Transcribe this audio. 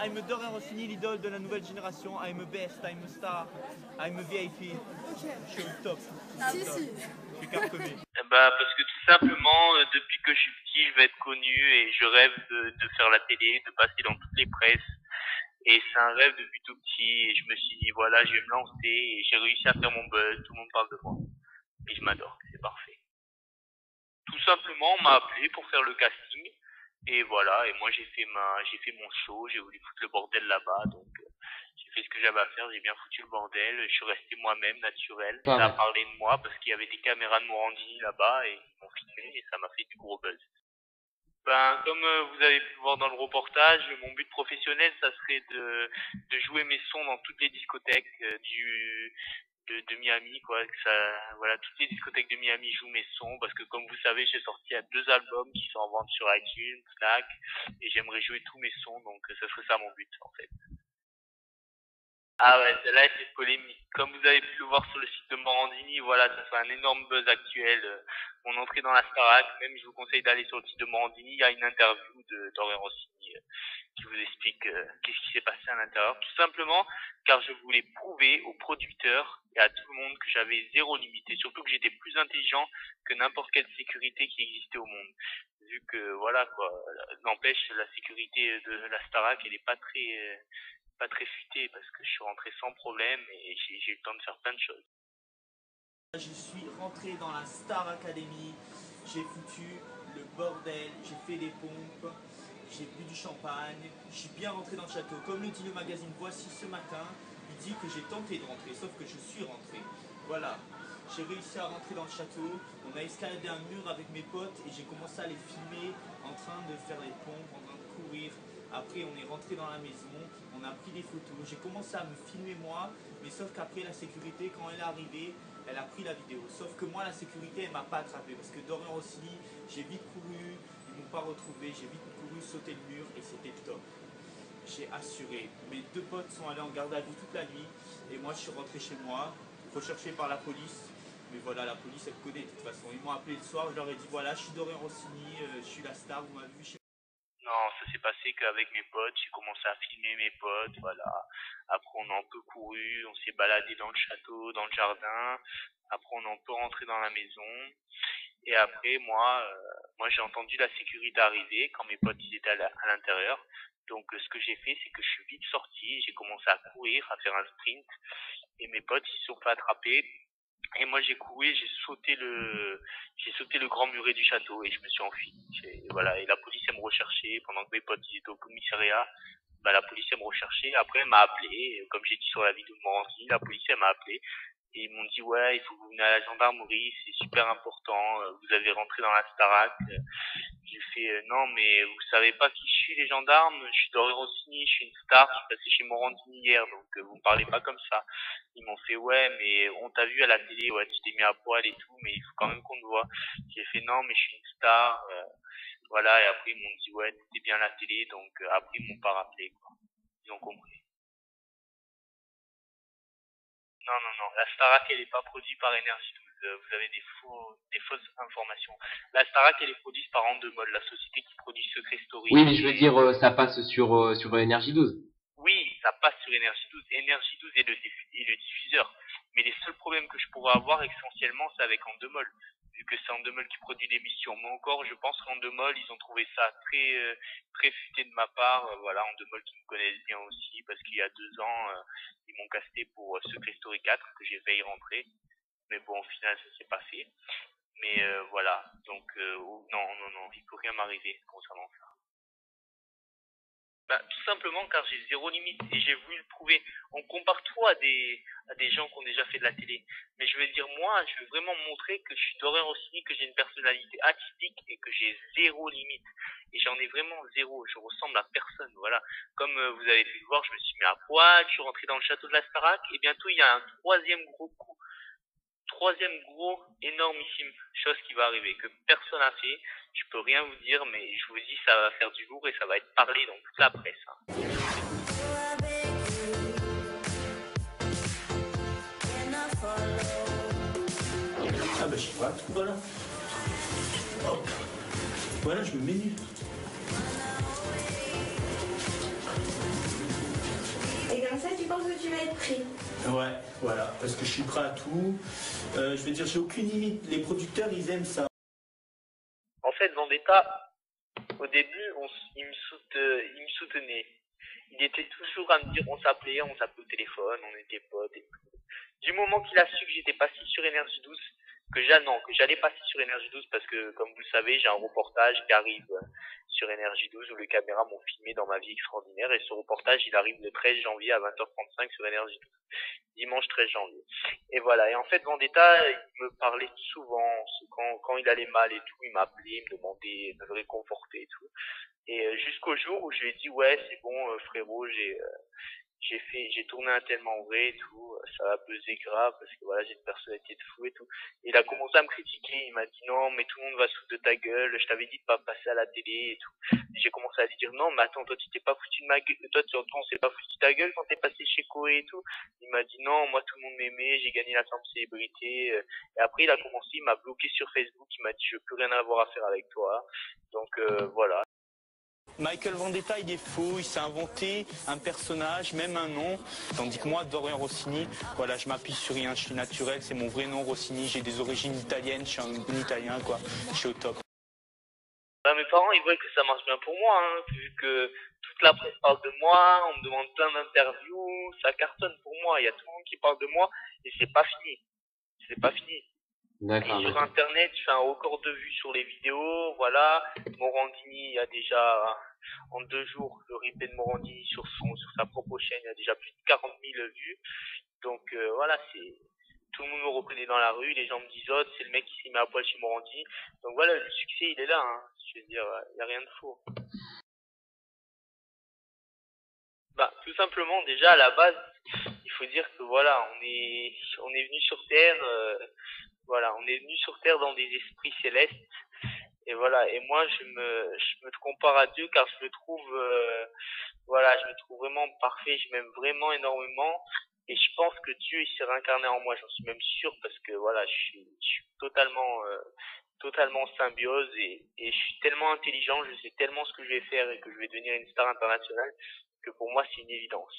I'm Dorian Rossini, l'idole de la nouvelle génération. I'm a best, I'm a star, I'm a VIP. Je suis au top. Si. Je suis cartonné. Bah parce que tout simplement, depuis que je suis petit, je veux être connu et je rêve de faire la télé, de passer dans toutes les presses. Et c'est un rêve depuis tout petit et je me suis dit voilà, je vais me lancer et j'ai réussi à faire mon buzz, tout le monde parle de moi. Et je m'adore, c'est parfait. Tout simplement, on m'a appelé pour faire le casting et voilà, et moi j'ai fait mon show, j'ai voulu foutre le bordel là-bas, donc j'ai fait ce que j'avais à faire, j'ai bien foutu le bordel, je suis resté moi-même, naturel. Ça a parlé de moi parce qu'il y avait des caméras de Morandini là-bas et ils m'ont filmé et ça m'a fait du gros buzz. Ben, comme vous avez pu le voir dans le reportage, mon but professionnel, ça serait de jouer mes sons dans toutes les discothèques de Miami, quoi. Que ça, voilà, toutes les discothèques de Miami jouent mes sons parce que, comme vous savez, j'ai sorti 2 albums qui sont en vente sur iTunes, Snack, et j'aimerais jouer tous mes sons, donc ça serait ça mon but, en fait. Ah ouais, celle-là c'est polémique. Comme vous avez pu le voir sur le site de Morandini, voilà, ça fait un énorme buzz actuel. Mon entrée dans la Starac, même je vous conseille d'aller sur le site de Morandini, il y a une interview de Dorian Rossini qui vous explique qu'est-ce qui s'est passé à l'intérieur. Tout simplement car je voulais prouver aux producteurs et à tout le monde que j'avais zéro limite et surtout que j'étais plus intelligent que n'importe quelle sécurité qui existait au monde. Vu que voilà quoi, n'empêche la sécurité de la Starac elle est pas très futé parce que je suis rentré sans problème et j'ai eu le temps de faire plein de choses. Je suis rentré dans la Star Academy, j'ai foutu le bordel, j'ai fait des pompes, j'ai bu du champagne, je suis bien rentré dans le château. Comme le dit le magazine Voici ce matin, il dit que j'ai tenté de rentrer, sauf que je suis rentré. Voilà, j'ai réussi à rentrer dans le château, on a escaladé un mur avec mes potes et j'ai commencé à les filmer en train de faire les pompes, en train de courir. Après on est rentré dans la maison, on a pris des photos, j'ai commencé à me filmer moi, mais sauf qu'après la sécurité, quand elle est arrivée, elle a pris la vidéo. Sauf que moi la sécurité elle m'a pas attrapé parce que Dorian Rossini, j'ai vite couru, ils m'ont pas retrouvé, j'ai vite couru, sauté le mur et c'était top. J'ai assuré. Mes 2 potes sont allés en garde à vue toute la nuit et moi je suis rentré chez moi, recherché par la police. Mais voilà, la police elle connaît de toute façon. Ils m'ont appelé le soir, je leur ai dit voilà, je suis Dorian Rossini, je suis la star, vous m'avez vu chez. Non, ça s'est passé qu'avec mes potes, j'ai commencé à filmer mes potes, voilà. Après, on a un peu couru, on s'est baladé dans le château, dans le jardin. Après, on est un peu rentré dans la maison. Et après, moi, j'ai entendu la sécurité arriver quand mes potes ils étaient à l'intérieur. Donc, ce que j'ai fait, c'est que je suis vite sorti, j'ai commencé à courir, à faire un sprint. Et mes potes, ils se sont fait attraper. Et moi j'ai couru, j'ai sauté le grand muret du château et je me suis enfui. Voilà, et la police elle me recherchait pendant que mes potes ils étaient au commissariat. Bah la police elle me recherchait. Après elle m'a appelé, et comme j'ai dit sur la vidéo de Morandini, la police elle m'a appelé et ils m'ont dit ouais il faut que vous venez à la gendarmerie, c'est super important. Vous avez rentré dans la Starac. J'ai fait non mais vous savez pas qui je suis les gendarmes, je suis Dorian Rossini, je suis une star, je suis passé chez Morandini hier donc vous me parlez pas comme ça. Ils m'ont fait ouais mais on t'a vu à la télé, ouais tu t'es mis à poil et tout mais il faut quand même qu'on te voit. J'ai fait non mais je suis une star, voilà et après ils m'ont dit ouais t'étais bien à la télé donc après ils m'ont pas rappelé quoi. Ils ont compris. Non, la Starac elle est pas produite par Énergie 12. Vous avez des fausses informations. La Starac elle est produite par Endemol, la société qui produit Secret Story. Oui, mais je veux dire, ça passe sur Énergie 12. Oui, ça passe sur Énergie 12. Énergie 12 est le diffuseur. Mais les seuls problèmes que je pourrais avoir essentiellement c'est avec Endemol. Vu que c'est Endemol qui produit l'émission. Mais encore, je pense qu'Endemol, ils ont trouvé ça très futé de ma part. Voilà, Endemol qui me connaissent bien aussi, parce qu'il y a 2 ans, ils m'ont casté pour Secret Story 4, que j'ai failli rentrer. Mais bon, au final, ça s'est pas fait. Mais voilà, donc non, il peut rien m'arriver concernant ça. Bah, tout simplement car j'ai zéro limite et j'ai voulu le prouver. On compare tout à des gens qui ont déjà fait de la télé. Mais je veux dire, moi, je veux vraiment montrer que je suis Dorian Rossini, que j'ai une personnalité atypique et que j'ai zéro limite. Et j'en ai vraiment zéro. Je ressemble à personne, voilà. Comme vous avez pu le voir, je me suis mis à poil, je suis rentré dans le château de la Starac et bientôt il y a un troisième énormissime chose qui va arriver, que personne n'a fait. Je peux rien vous dire, mais je vous dis, ça va faire du lourd et ça va être parlé dans toute la presse. Hein. Ah bah je sais pas, voilà. Hop. Voilà, je me mets nu. penses que tu vas être prêt? Ouais, voilà, parce que je suis prêt à tout. Je veux dire, j'ai aucune limite. Les producteurs, ils aiment ça. En fait, Vendetta, au début, il me soutenait. Il était toujours à me dire, on s'appelait au téléphone, on était potes et tout. Du moment qu'il a su que j'étais passé sur Énergie 12, que j'allais passer sur Énergie 12 parce que, comme vous le savez, j'ai un reportage qui arrive sur Énergie 12 où les caméras m'ont filmé dans ma vie extraordinaire et ce reportage, il arrive le 13 janvier à 20h35 sur Énergie 12. Dimanche 13 janvier. Et voilà. Et en fait, Vendetta, il me parlait souvent, quand il allait mal et tout, il m'appelait, il me demandait de me réconforter et tout. Et jusqu'au jour où je lui ai dit, ouais, c'est bon, frérot, j'ai tourné un tellement vrai et tout, ça va peser grave parce que voilà, j'ai une personnalité de fou et tout. Et il a commencé à me critiquer, il m'a dit non, mais tout le monde va se foutre de ta gueule, je t'avais dit de pas passer à la télé et tout. Et j'ai commencé à lui dire non, mais attends, toi tu t'es pas foutu de ma gueule, toi on s'est pas foutu de ta gueule quand t'es passé chez Koé et tout. Il m'a dit non, moi tout le monde m'aimait, j'ai gagné la femme célébrité. Et après il a commencé, il m'a bloqué sur Facebook, il m'a dit je veux plus rien avoir à faire avec toi. Donc voilà. Michael Vendetta, il est faux, il s'est inventé un personnage, même un nom, tandis que moi, Dorian Rossini, voilà, je m'appuie sur rien, je suis naturel, c'est mon vrai nom Rossini, j'ai des origines italiennes, je suis un italien, quoi, je suis au top. Bah, mes parents, ils voient que ça marche bien pour moi, hein, vu que toute la presse parle de moi, on me demande plein d'interviews, ça cartonne pour moi, il y a tout le monde qui parle de moi, et c'est pas fini. C'est pas fini. D'accord, Et sur d'accord. internet, je fais un record de vues sur les vidéos, voilà. Morandini a déjà, en 2 jours, le replay de Morandini sur sa propre chaîne, il y a déjà plus de 40 000 vues. Donc, voilà, tout le monde me reconnaît dans la rue, les gens me disent, oh, c'est le mec qui s'est mis à poil chez Morandini. Donc voilà, le succès, il est là, hein. Je veux dire, il n'y a rien de faux. Bah, tout simplement, déjà, à la base, il faut dire que voilà, on est venu sur Terre, voilà, on est venu sur Terre dans des esprits célestes. Et voilà, et moi, je me compare à Dieu car je me trouve, voilà, je me trouve vraiment parfait, je m'aime vraiment énormément. Et je pense que Dieu, il s'est réincarné en moi, j'en suis même sûr parce que voilà, je suis totalement en symbiose et je suis tellement intelligent, je sais tellement ce que je vais faire et que je vais devenir une star internationale que pour moi, c'est une évidence.